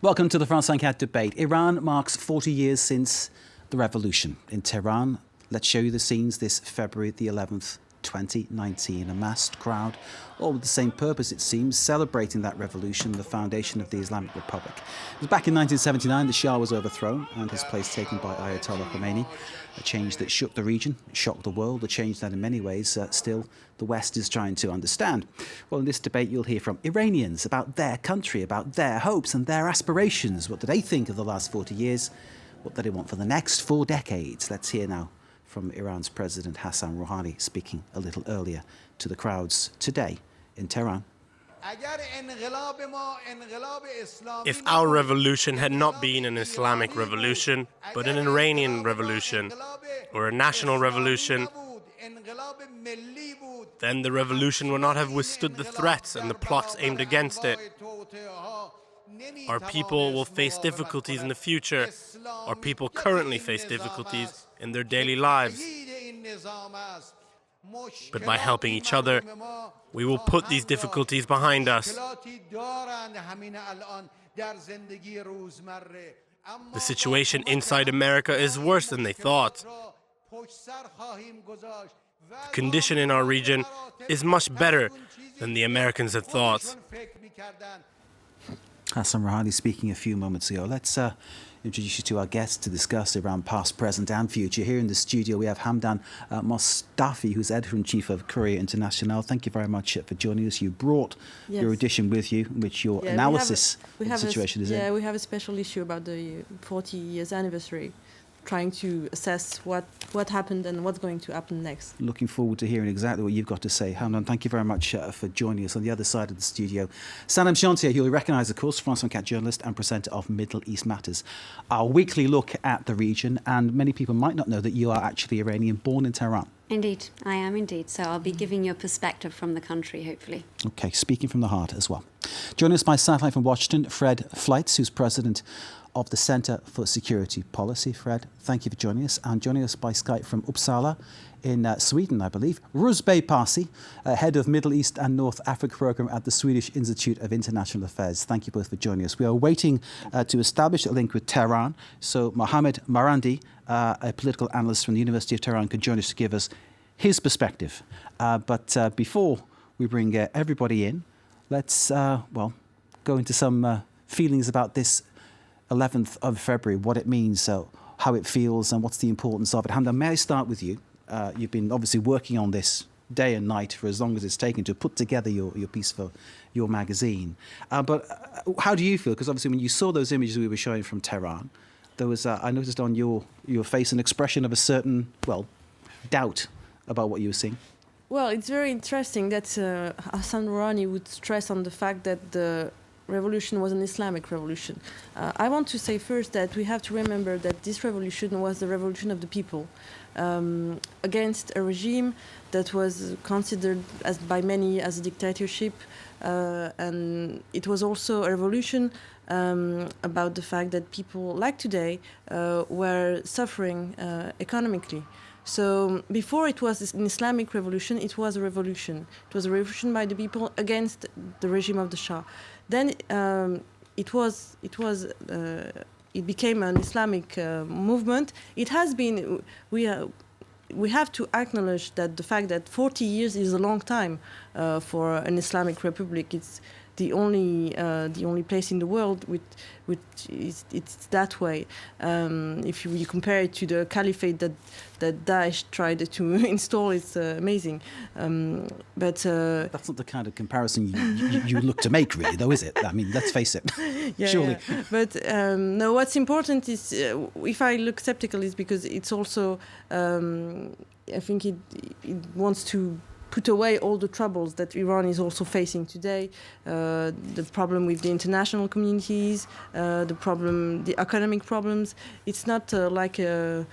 Welcome to the France 24 debate. Iran marks 40 years since the revolution. In Tehran, let's show you the scenes this February the 11th, 2019. A massed crowd, all with the same purpose, it seems, celebrating that revolution, the foundation of the Islamic Republic. It was back in 1979 the Shah was overthrown and his place taken by Ayatollah Khomeini, a change that shook the region, shocked the world, a change that in many ways still the West is trying to understand. Well, in this debate you'll hear from Iranians about their country, about their hopes and their aspirations. What do they think of the last 40 years? What do they want for the next 4 decades? Let's hear now from Iran's President Hassan Rouhani speaking a little earlier to the crowds today in Tehran. If our revolution had not been an Islamic revolution, but an Iranian revolution, or a national revolution, then the revolution would not have withstood the threats and the plots aimed against it. Our people will face difficulties in the future. Our people currently face difficulties in their daily lives. But by helping each other, we will put these difficulties behind us. The situation inside America is worse than they thought. The condition in our region is much better than the Americans had thought. Hassan Rouhani speaking a few moments ago. Let's introduce you to our guests to discuss Iran past, present and future. Here in the studio we have Hamdam Mostafavi, who's Editor-in-Chief of Courier International. Thank you very much for joining us. You brought your edition with you, which your analysis of the situation is in. Yeah, we have a special issue about the 40 years anniversary, trying to assess what happened and what's going to happen next. Looking forward to hearing exactly what you've got to say. Hamdam, thank you very much for joining us. On the other side of the studio, Sanam Shantiyaei, who you recognise, of course, France 24 journalist and presenter of Middle East Matters, our weekly look at the region. And many people might not know that you are actually Iranian, born in Tehran. Indeed, I am indeed. So I'll be giving you a perspective from the country, hopefully. OK, speaking from the heart as well. Joining us by satellite from Washington, Fred Flintz, who's president of the Centre for Security Policy. Fred, thank you for joining us. And joining us by Skype from Uppsala in Sweden, I believe, Rouzbeh Parsir, head of Middle East and North Africa Programme at the Swedish Institute of International Affairs. Thank you both for joining us. We are waiting to establish a link with Tehran. So Mohammed Morandi, a political analyst from the University of Tehran, could join us to give us his perspective. But before we bring everybody in, let's, go into some feelings about this 11th of February, what it means, how it feels and what's the importance of it. Hamdam, may I start with you? You've been obviously working on this day and night for as long as it's taken to put together your piece for your magazine. But how do you feel? Because obviously when you saw those images we were showing from Tehran, there was, I noticed on your face an expression of a certain, doubt about what you were seeing. Well, it's very interesting that Hassan Rouhani would stress on the fact that the revolution was an Islamic revolution. I want to say first that we have to remember that this revolution was the revolution of the people against a regime that was considered by many as a dictatorship, and it was also a revolution about the fact that people, like today, were suffering economically. So before it was an Islamic revolution, it was a revolution. It was a revolution by the people against the regime of the Shah. Then it became an Islamic movement. It has been. We have to acknowledge that the fact that 40 years is a long time for an Islamic republic. It's the only place in the world which it's that way. If you compare it to the caliphate that Daesh tried to install, it's amazing. But that's not the kind of comparison you look to make, really, though, is it? I mean, let's face it. Yeah, surely. Yeah. But no, what's important is if I look skeptical, is because it's also I think it wants to put away all the troubles that Iran is also facing today, the problem with the international communities, the economic problems. It's not like a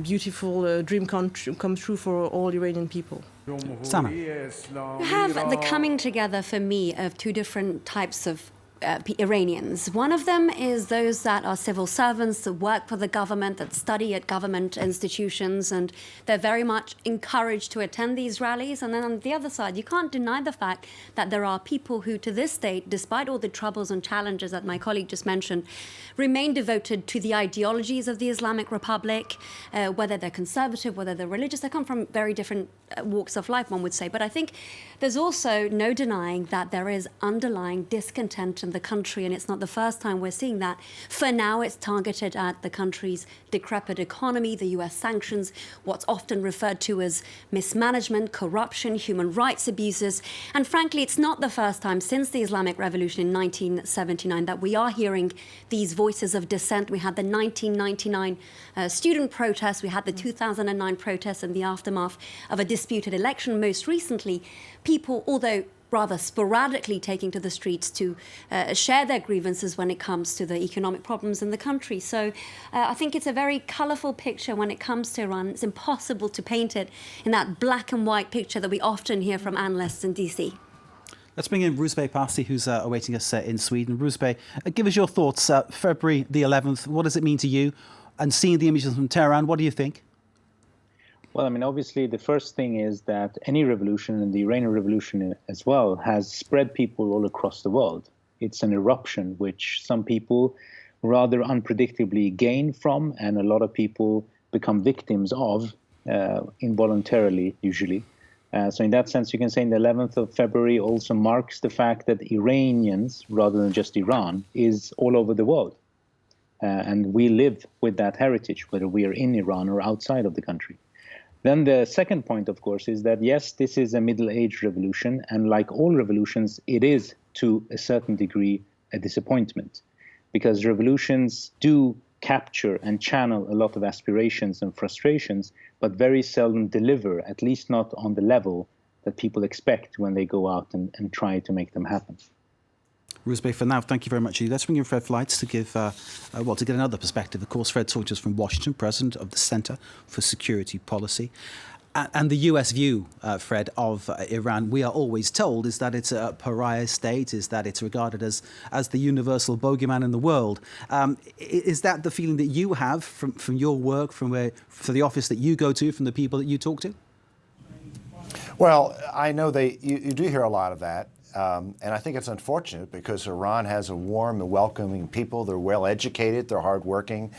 beautiful dream come true for all Iranian people. Sana. You have the coming together for me of two different types of Iranians. One of them is those that are civil servants that work for the government, that study at government institutions, and they're very much encouraged to attend these rallies. And then on the other side, you can't deny the fact that there are people who, to this date, despite all the troubles and challenges that my colleague just mentioned, remain devoted to the ideologies of the Islamic Republic, whether they're conservative, whether they're religious. They come from very different walks of life, one would say. But I think there's also no denying that there is underlying discontent in the country, and it's not the first time we're seeing that. For now, it's targeted at the country's decrepit economy, the US sanctions, what's often referred to as mismanagement, corruption, human rights abuses. And frankly, it's not the first time since the Islamic Revolution in 1979 that we are hearing these voices of dissent. We had the 1999 student protests, we had the 2009 protests in the aftermath of a disputed election. Most recently, people, although rather sporadically taking to the streets to share their grievances when it comes to the economic problems in the country. So I think it's a very colourful picture when it comes to Iran. It's impossible to paint it in that black and white picture that we often hear from analysts in DC. Let's bring in Rouzbeh Parsir, who's awaiting us in Sweden. Rouzbeh, give us your thoughts. February the 11th, what does it mean to you? And seeing the images from Tehran, what do you think? Well, I mean, obviously, the first thing is that any revolution, and the Iranian Revolution as well, has spread people all across the world. It's an eruption which some people rather unpredictably gain from, and a lot of people become victims of involuntarily, usually. So in that sense, you can say the 11th of February also marks the fact that Iranians, rather than just Iran, is all over the world. And we live with that heritage, whether we are in Iran or outside of the country. Then the second point, of course, is that, yes, this is a middle-age revolution, and like all revolutions, it is, to a certain degree, a disappointment, because revolutions do capture and channel a lot of aspirations and frustrations, but very seldom deliver, at least not on the level that people expect when they go out and try to make them happen. Rouzbeh, for now, thank you very much. Let's bring in Fred Flintz to give, to get another perspective. Of course, Fred talked to us from Washington, president of the Center for Security Policy. And the US view, Fred, of Iran, we are always told, is that it's a pariah state, is that it's regarded as the universal bogeyman in the world. Is that the feeling that you have from your work, for the office that you go to, from the people that you talk to? Well, I know you do hear a lot of that. And I think it's unfortunate because Iran has a warm and welcoming people. They're well educated, they're hardworking,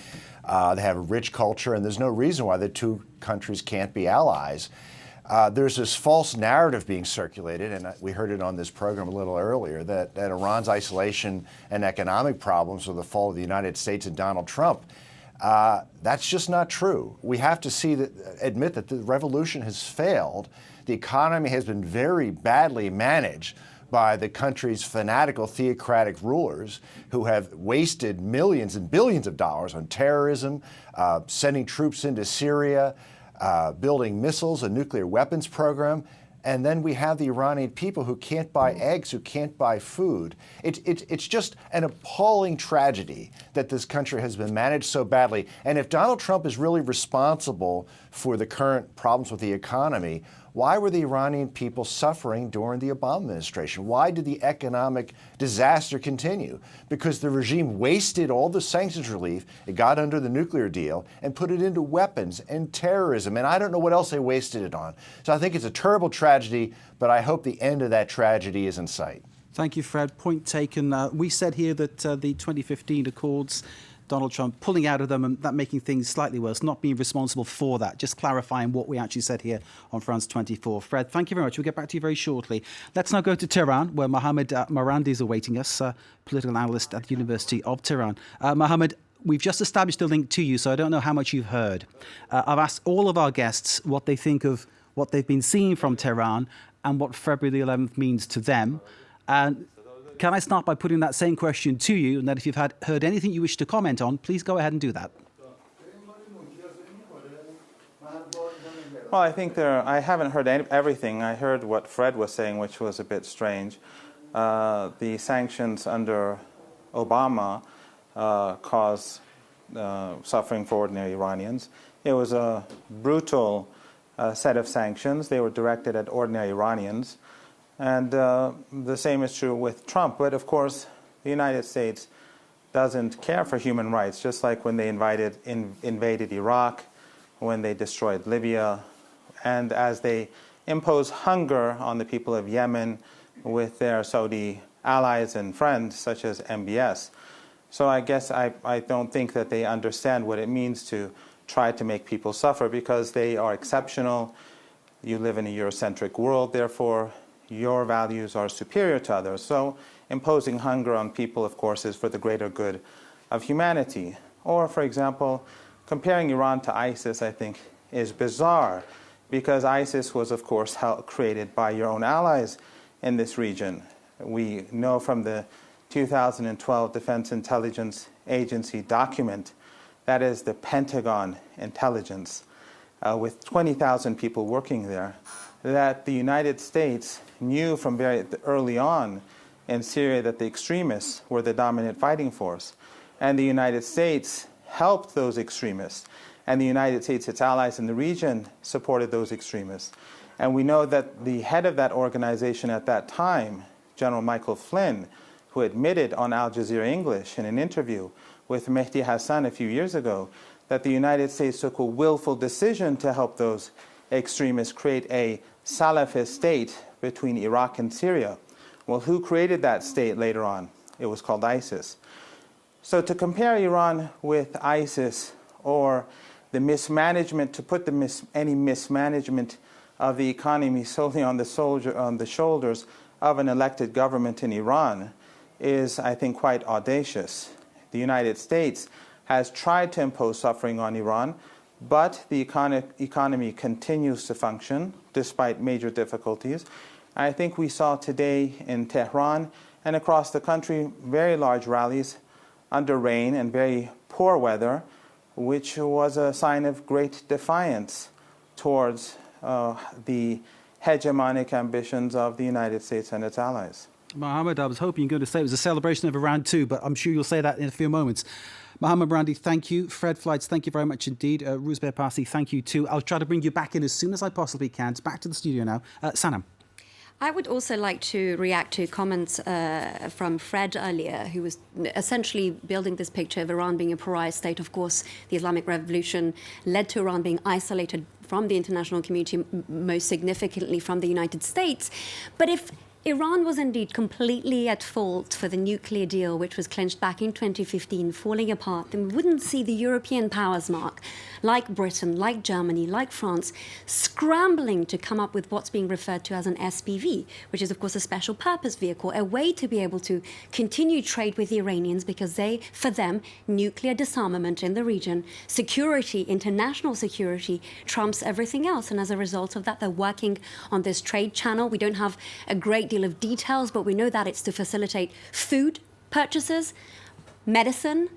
they have a rich culture, and there's no reason why the two countries can't be allies. There's this false narrative being circulated, and we heard it on this program a little earlier, that Iran's isolation and economic problems were the fault of the United States and Donald Trump. That's just not true. We have to admit that the revolution has failed. The economy has been very badly managed by the country's fanatical theocratic rulers who have wasted millions and billions of dollars on terrorism, sending troops into Syria, building missiles, a nuclear weapons program. And then we have the Iranian people who can't buy eggs, who can't buy food. It's just an appalling tragedy that this country has been managed so badly. And if Donald Trump is really responsible for the current problems with the economy, why were the Iranian people suffering during the Obama administration? Why did the economic disaster continue? Because the regime wasted all the sanctions relief, it got under the nuclear deal, and put it into weapons and terrorism. And I don't know what else they wasted it on. So I think it's a terrible tragedy, but I hope the end of that tragedy is in sight. Thank you, Fred. Point taken. We said here that the 2015 Accords, Donald Trump pulling out of them and that making things slightly worse, not being responsible for that. Just clarifying what we actually said here on France 24. Fred, thank you very much. We'll get back to you very shortly. Let's now go to Tehran, where Mohammed Morandi is awaiting us, political analyst at the University of Tehran. Mohammed, we've just established a link to you, so I don't know how much you've heard. I've asked all of our guests what they think of what they've been seeing from Tehran and what February the 11th means to them. And can I start by putting that same question to you, and that if you've heard anything you wish to comment on, please go ahead and do that. Well, I think I haven't heard everything. I heard what Fred was saying, which was a bit strange. The sanctions under Obama caused suffering for ordinary Iranians. It was a brutal set of sanctions. They were directed at ordinary Iranians. And the same is true with Trump. But of course, The United States doesn't care for human rights, just like when they invaded Iraq, when they destroyed Libya, and as they impose hunger on the people of Yemen with their Saudi allies and friends, such as MBS. So I guess I don't think that they understand what it means to try to make people suffer, because they are exceptional. You live in a Eurocentric world, therefore your values are superior to others. So imposing hunger on people, of course, is for the greater good of humanity. Or, for example, comparing Iran to ISIS, I think, is bizarre, because ISIS was, of course, created by your own allies in this region. We know from the 2012 Defense Intelligence Agency document, that is the Pentagon intelligence, with 20,000 people working there, that the United States knew from very early on in Syria that the extremists were the dominant fighting force. And the United States helped those extremists. And the United States, its allies in the region, supported those extremists. And we know that the head of that organization at that time, General Michael Flynn, who admitted on Al Jazeera English in an interview with Mehdi Hassan a few years ago, that the United States took a willful decision to help those extremists create a Salafist state between Iraq and Syria. Well, who created that state later on? It was called ISIS. So to compare Iran with ISIS, or the mismanagement, to put any mismanagement of the economy solely on the shoulders of an elected government in Iran, is, I think, quite audacious. The United States has tried to impose suffering on Iran, but the economy continues to function despite major difficulties. I think we saw today in Tehran and across the country very large rallies under rain and very poor weather, which was a sign of great defiance towards the hegemonic ambitions of the United States and its allies. Mohammed, I was hoping you were going to say it was a celebration of Iran too, but I'm sure you'll say that in a few moments. Mohammed Morandi, thank you. Fred Flights, thank you very much indeed. Rouzbeh Parsir, thank you too. I'll try to bring you back in as soon as I possibly can. It's back to the studio now. Sanam. I would also like to react to comments from Fred earlier, who was essentially building this picture of Iran being a pariah state. Of course, the Islamic Revolution led to Iran being isolated from the international community, most significantly from the United States. But if Iran was indeed completely at fault for the nuclear deal, which was clinched back in 2015, falling apart, then we wouldn't see the European powers, Mark, like Britain, like Germany, like France, scrambling to come up with what's being referred to as an SPV, which is, of course, a special purpose vehicle, a way to be able to continue trade with the Iranians, because for them, nuclear disarmament in the region, security, international security, trumps everything else. And as a result of that, they're working on this trade channel. We don't have a great deal of details, but we know that it's to facilitate food purchases, medicine,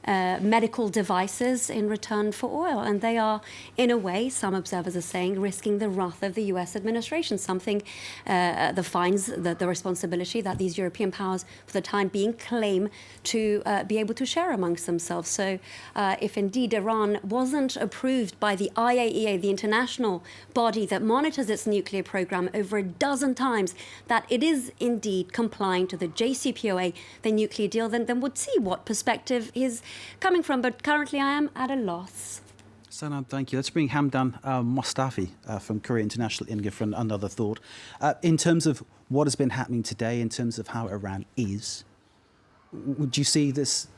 medical devices in return for oil. And they are, in a way, some observers are saying, risking the wrath of the US administration, something defines the responsibility that these European powers, for the time being, claim to be able to share amongst themselves. So if indeed Iran wasn't approved by the IAEA, the international body that monitors its nuclear program, over a dozen times, that it is indeed complying to the JCPOA, the nuclear deal, then we'd see what perspective is coming from. But currently I am at a loss. Sanam, thank you. Let's bring Hamdam Mostafavi from Korea International India for another thought. In terms of what has been happening today, in terms of how Iran is, would you see this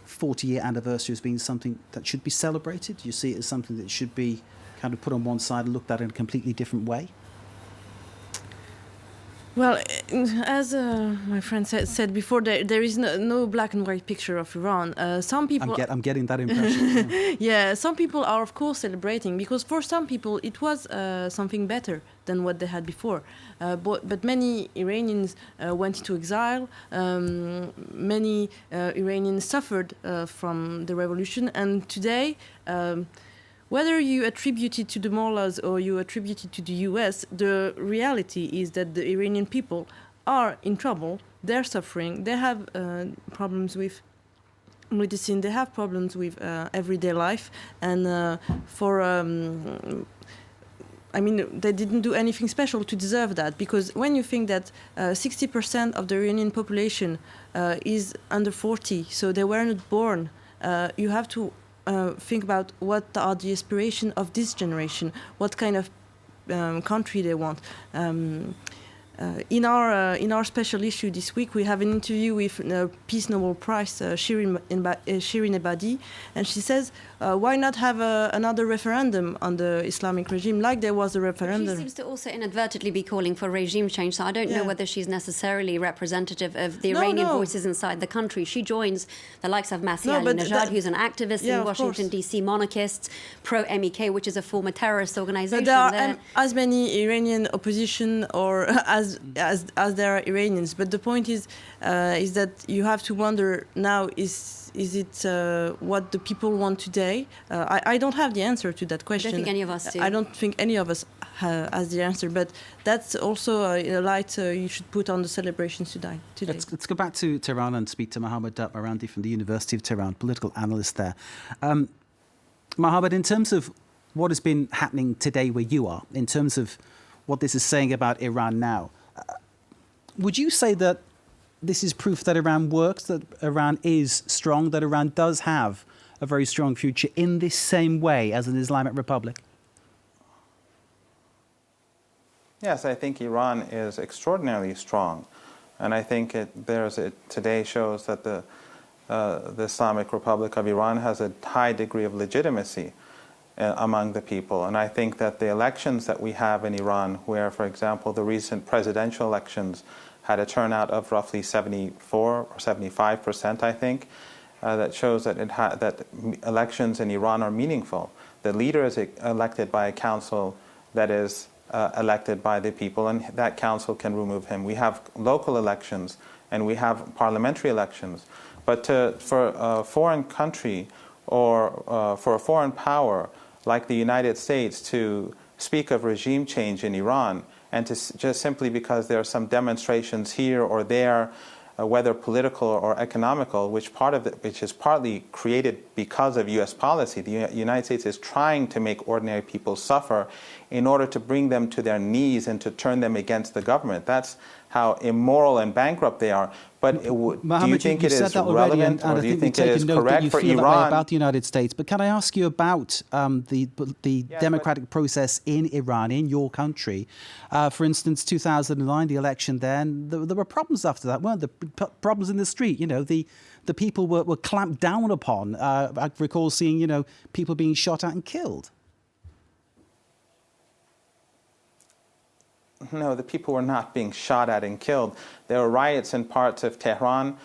40-year anniversary as being something that should be celebrated? Do you see it as something that should be kind of put on one side and looked at in a completely different way? Well, as my friend said before, there is no black and white picture of Iran. Some people... I'm getting that impression. Yeah. Yeah, some people are, of course, celebrating, because for some people it was something better than what they had before. But many Iranians went into exile. Many Iranians suffered from the revolution. And today... whether you attribute it to the mullahs or you attribute it to the US, the reality is that the Iranian people are in trouble. They're suffering. They have problems with medicine. They have problems with everyday life. And I mean, they didn't do anything special to deserve that, because when you think that 60% of the Iranian population is under 40, so they were not born, you have to think about what are the aspirations of this generation, what kind of country they want. In our special issue this week, we have an interview with Peace Nobel Prize Shirin Ebadi, and she says, why not have another referendum on the Islamic regime, like there was a referendum? She seems to also inadvertently be calling for regime change, so I don't know whether she's necessarily representative of the Iranian voices inside the country. She joins the likes of Masih Ali-Najad, who's an activist in Washington, D.C., monarchists, pro-MEK, which is a former terrorist organization. There are as many Iranian opposition or as there are Iranians, but the point is that you have to wonder now, is it what the people want today? I don't have the answer to that question. I don't think any of us do. I don't think any of us has the answer, but that's also a light you should put on the celebrations today. Let's go back to Tehran and speak to Mohammed Morandi from the University of Tehran, political analyst there. Mohammed, in terms of what has been happening today where you are, in terms of what this is saying about Iran now, would you say that this is proof that Iran works, that Iran is strong, that Iran does have a very strong future in this same way as an Islamic Republic? Yes, I think Iran is extraordinarily strong. And I think today shows that the Islamic Republic of Iran has a high degree of legitimacy among the people. And I think that the elections that we have in Iran, where, for example, the recent presidential elections had a turnout of roughly 74 or 75%, I think, that shows that that elections in Iran are meaningful. The leader is elected by a council that is elected by the people, and that council can remove him. We have local elections, and we have parliamentary elections. But for a foreign country or for a foreign power like the United States to speak of regime change in Iran, and to just simply because there are some demonstrations here or there, whether political or economical, which is partly created because of U.S. policy. The United States is trying to make ordinary people suffer in order to bring them to their knees and to turn them against the government. That's how immoral and bankrupt they are. But Mohammed, do you think it is relevant, or do you think it is correct for Iran? About the United States, but can I ask you about the democratic process in Iran, in your country? For instance, 2009, the election then, there were problems after that, weren't there? Problems in the street, the people were clamped down upon. I recall seeing, people being shot at and killed. No, the people were not being shot at and killed. There were riots in parts of Tehran.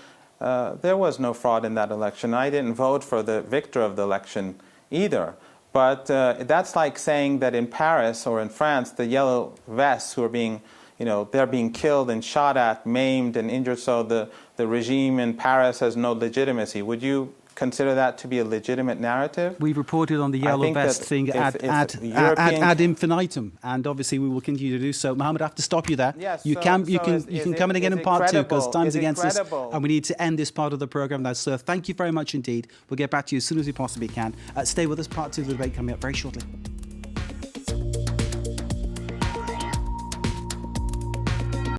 There was no fraud in that election. I didn't vote for the victor of the election either. But that's like saying that in Paris or in France, the yellow vests who are being, they're being killed and shot at, maimed and injured, so the regime in Paris has no legitimacy. Would you consider that to be a legitimate narrative? We reported on the yellow vest thing ad infinitum, and obviously we will continue to do so. Mohammed, I have to stop you there. Yes, you can come in again in part 2 because time's against us, and we need to end this part of the program now. So thank you very much indeed. We'll get back to you as soon as we possibly can. Stay with us. Part 2 of the debate coming up very shortly.